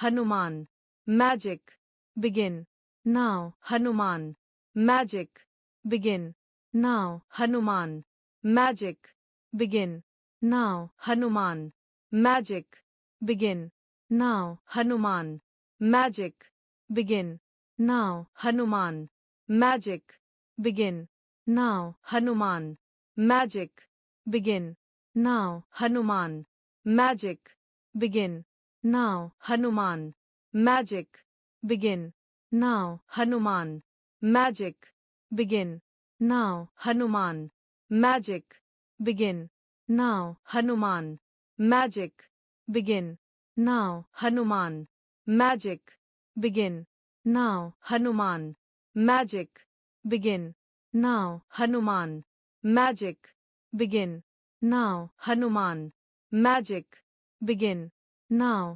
Hanuman. Magic. Begin. Now. Hanuman. Magic. Begin. Now. Hanuman. Magic. Begin. Now. Hanuman. Magic. Begin. Now. Hanuman. Magic. Begin. Now. Hanuman. Magic. Begin. Now. Hanuman. Magic. Begin. Now. Hanuman. Magic. Begin. Now. Hanuman. Magic. Begin. Now. Hanuman. Magic. Begin. Now. Hanuman. Magic. Begin. Now. Hanuman. Magic. Begin. Now. Hanuman. Magic. Begin. Now. Hanuman. Magic. Begin. Now. Hanuman. Magic. Begin. Now. Hanuman. Magic. Begin. Now.